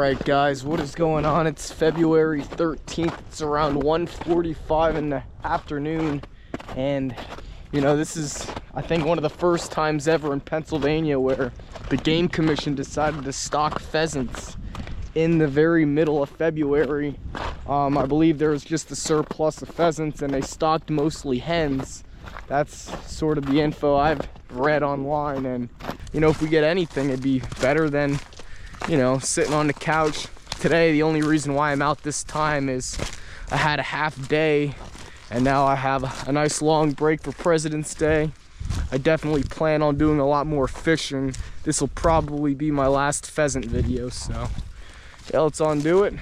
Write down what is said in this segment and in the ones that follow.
Alright guys, what is going on? It's February 13th. It's around 1:45 in the afternoon. And, you know, this is, I think, one of the first times ever in Pennsylvania where the Game Commission decided to stock pheasants in the very middle of February. I believe there was just a surplus of pheasants and they stocked mostly hens. That's sort of the info I've read online. And, you know, if we get anything, it'd be better than, you know, sitting on the couch. Today, the only reason why I'm out this time is I had a half day and now I have a nice long break for President's Day. I definitely plan on doing a lot more fishing. This will probably be my last pheasant video, so yeah, let's undo it.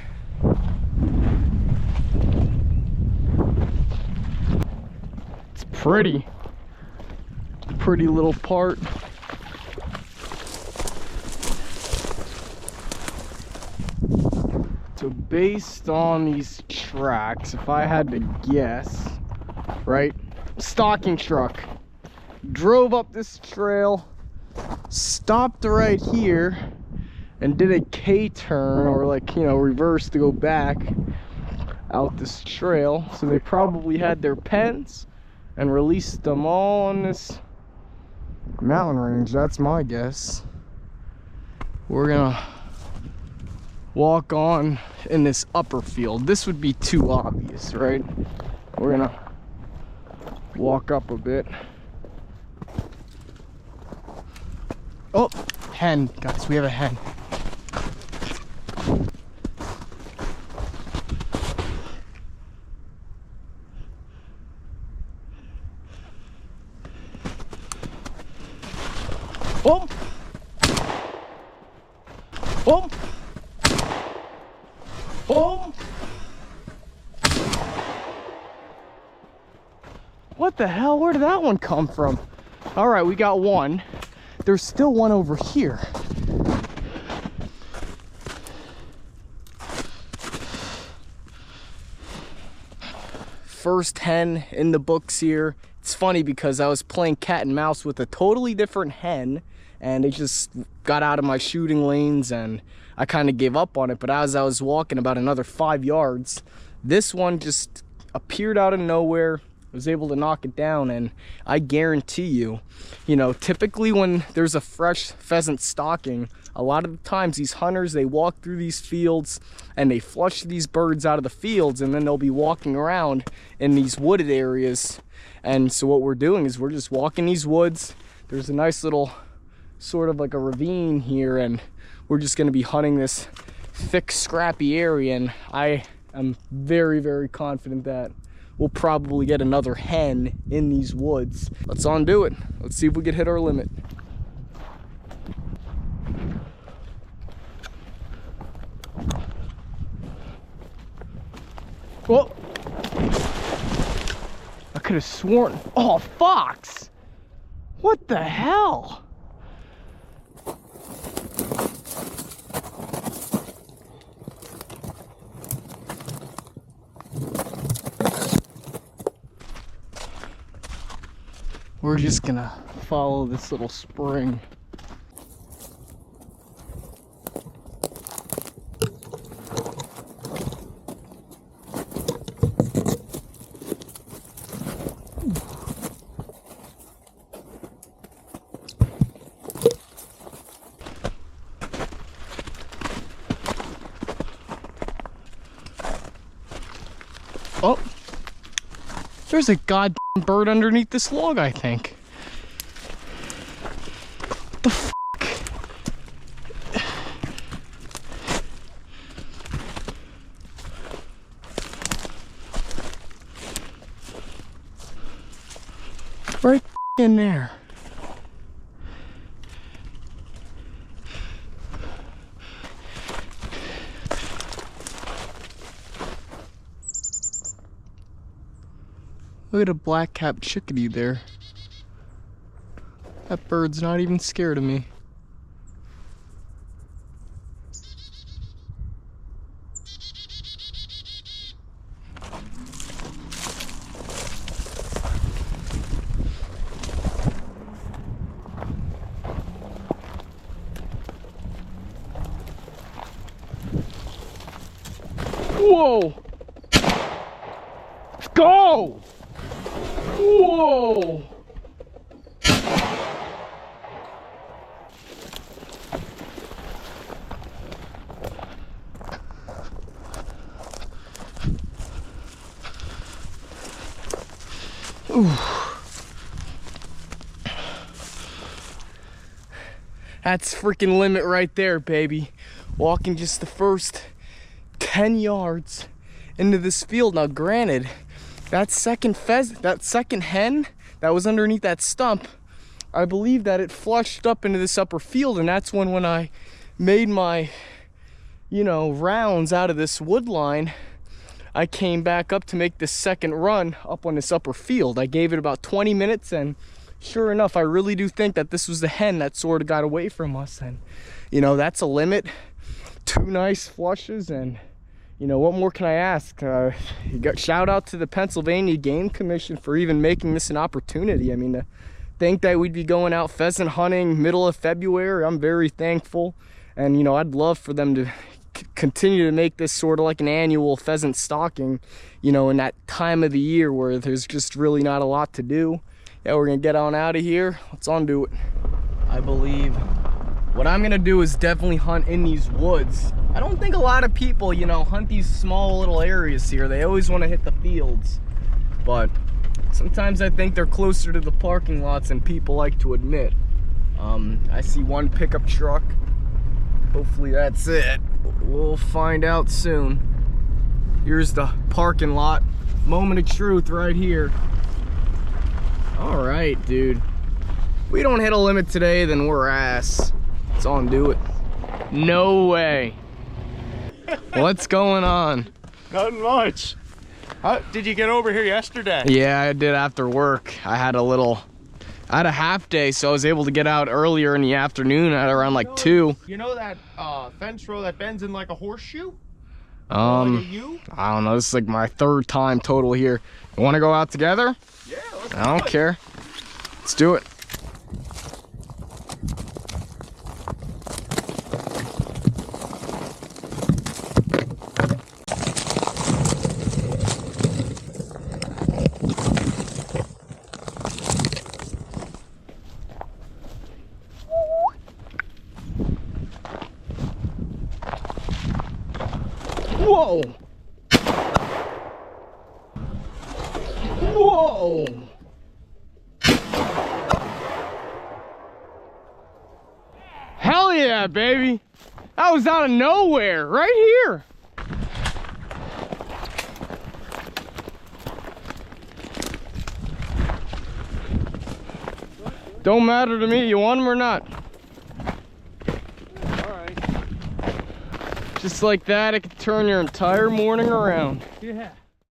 It's pretty little part. So based on these tracks, if I had to guess, right, stocking truck drove up this trail, stopped right here, and did a K-turn, or like, you know, reverse to go back out this trail. So they probably had their pens and released them all on this mountain range. That's my guess. We're gonna walk on in this upper field. This would be too obvious, right? We're gonna walk up a bit. Oh, hen, guys, we have a hen. Oh! Oh! Oh! What the hell? Where did that one come from? All right, we got one. There's still one over here. First hen in the books here. It's funny because I was playing cat and mouse with a totally different hen and it just got out of my shooting lanes and I kind of gave up on it. But as I was walking about another 5 yards, this one just appeared out of nowhere. I was able to knock it down, and I guarantee you, you know, typically when there's a fresh pheasant stalking, a lot of the times these hunters, they walk through these fields and they flush these birds out of the fields, and then they'll be walking around in these wooded areas. And so what we're doing is we're just walking these woods. There's a nice little sort of like a ravine here, and we're just going to be hunting this thick, scrappy area, and I am very, very confident that we'll probably get another hen in these woods. Let's undo it. Let's see if we can hit our limit. Whoa! I could have sworn. Oh, fox! What the hell? We're just gonna follow this little spring. Oh, there's a goddamn bird underneath this log, I think. What the fuck? Right in there. Look at a black-capped chickadee there. That bird's not even scared of me. Whoa! Let's go! Whoa! Ooh. That's freaking limit right there, baby. Walking just the first 10 yards into this field. Now granted, that second hen that was underneath that stump, I believe that it flushed up into this upper field, and that's when I made my, you know, rounds out of this wood line, I came back up to make this second run up on this upper field. I gave it about 20 minutes, and sure enough, I really do think that this was the hen that sort of got away from us. And, you know, that's a limit. 2 nice flushes, and, you know, what more can I ask? Shout out to the Pennsylvania Game Commission for even making this an opportunity. I mean, to think that we'd be going out pheasant hunting middle of February, I'm very thankful. And, you know, I'd love for them to continue to make this sort of like an annual pheasant stalking, you know, in that time of the year where there's just really not a lot to do. Yeah, we're gonna get on out of here. Let's undo it. I believe what I'm gonna do is definitely hunt in these woods. I don't think a lot of people, you know, hunt these small little areas here. They always want to hit the fields, but sometimes I think they're closer to the parking lots than people like to admit. I see one pickup truck. Hopefully that's it. We'll find out soon. Here's the parking lot. Moment of truth right here. All right, dude. If we don't hit a limit today, then we're ass. Let's undo it. No way. What's going on? Nothing much. Did you get over here yesterday? Yeah, I did after work. I had a half day, so I was able to get out earlier in the afternoon at around like 2. You know that fence row that bends in like a horseshoe? Like a U? I don't know. This is like my 3rd time total here. You want to go out together? Yeah, let's I don't care. Let's do it. Whoa! Whoa! Hell yeah, baby! That was out of nowhere, right here! Don't matter to me, you want them or not? Just like that, it could turn your entire morning around. Yeah.